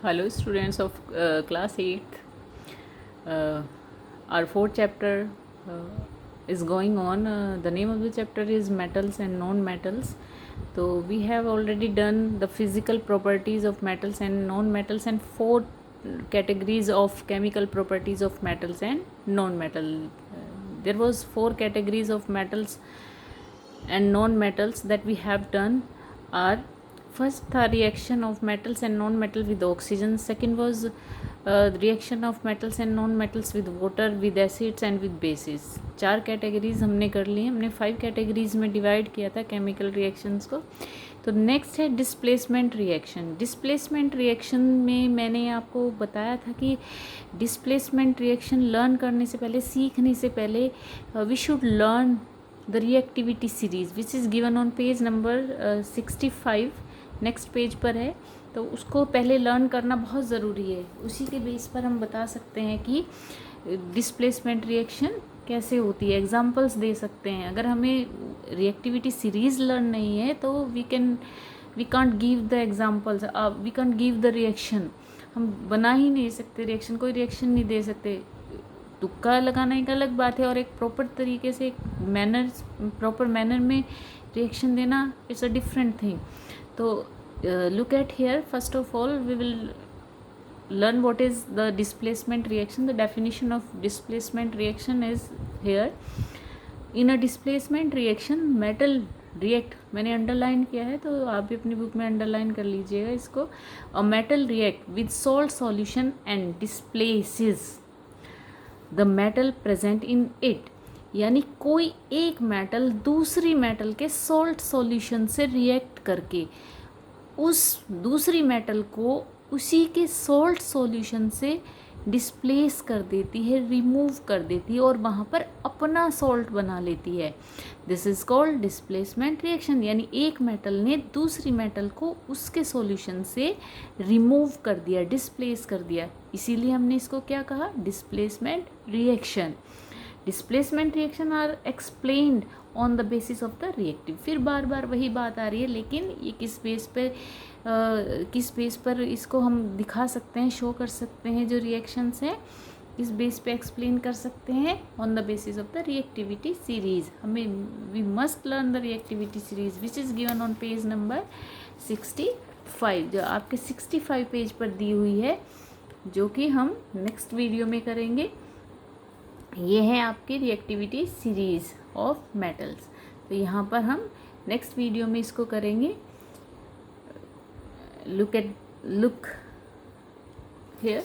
Hello, students of class 8th. Our fourth chapter is going on. The name of the chapter is Metals and Non-Metals. So we have already done the physical properties of metals and non-metals and four categories of chemical properties of metals and non-metal. There was four categories of metals and non-metals that we have done are first the reaction of metals and non-metal with oxygen, second was reaction of metals and non-metals with water, with acids and with bases. चार categories हमने कर ली. हमने 5 categories में divide किया था chemical reactions को. तो next है डिस्प्लेसमेंट रिएक्शन. डिस्प्लेसमेंट रिएक्शन में मैंने आपको बताया था कि डिस्प्लेसमेंट रिएक्शन लर्न करने से पहले, सीखने से पहले we should learn the reactivity series which is given on page number 65. Next page पर है. तो उसको पहले लर्न करना बहुत ज़रूरी है. उसी के बेस पर हम बता सकते हैं कि डिस्प्लेसमेंट रिएक्शन कैसे होती है. एग्जांपल्स दे सकते हैं. अगर हमें रिएक्टिविटी सीरीज़ लर्न नहीं है तो we can't give the examples, we can't give the reaction. हम बना ही नहीं सकते रिएक्शन, कोई रिएक्शन नहीं दे सकते. तुक्का लगाना एक अलग बात है और एक प्रॉपर तरीके से, प्रॉपर मैनर में रिएक्शन देना इट्स अ डिफरेंट थिंग. तो look at here. First of all we will learn what is the displacement reaction. The definition of displacement reaction is here. In a displacement reaction metal react, मैंने underline किया है तो आप भी अपनी book में underline कर लीजिएगा इसको. A metal react with salt solution and displaces the metal present in it. यानी कोई एक मेटल दूसरी मेटल के सॉल्ट सॉल्यूशन से रिएक्ट करके उस दूसरी मेटल को उसी के सॉल्ट सॉल्यूशन से डिस्प्लेस कर देती है, रिमूव कर देती है और वहाँ पर अपना सॉल्ट बना लेती है. This is called displacement reaction. यानी एक मेटल ने दूसरी मेटल को उसके सॉल्यूशन से रिमूव कर दिया, डिस्प्लेस कर दिया. इसीलिए हमने इसको क्या कहा, displacement reaction. Displacement reaction are explained on the basis of the reactive. फिर बार बार वही बात आ रही है, लेकिन ये किस बेस पर इसको हम दिखा सकते हैं, शो कर सकते हैं. जो रिएक्शंस हैं इस बेस पे एक्सप्लेन कर सकते हैं on the basis of the reactivity series. हमें we must learn the reactivity series which is given on page number 65, जो आपके 65 पेज पर दी हुई है, जो कि हम नेक्स्ट वीडियो में करेंगे. ये है आपकी रिएक्टिविटी सीरीज ऑफ मेटल्स. तो यहाँ पर हम नेक्स्ट वीडियो में इसको करेंगे. look here.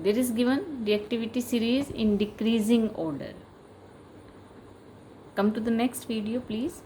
There is given reactivity series in decreasing order. Come to the next video please.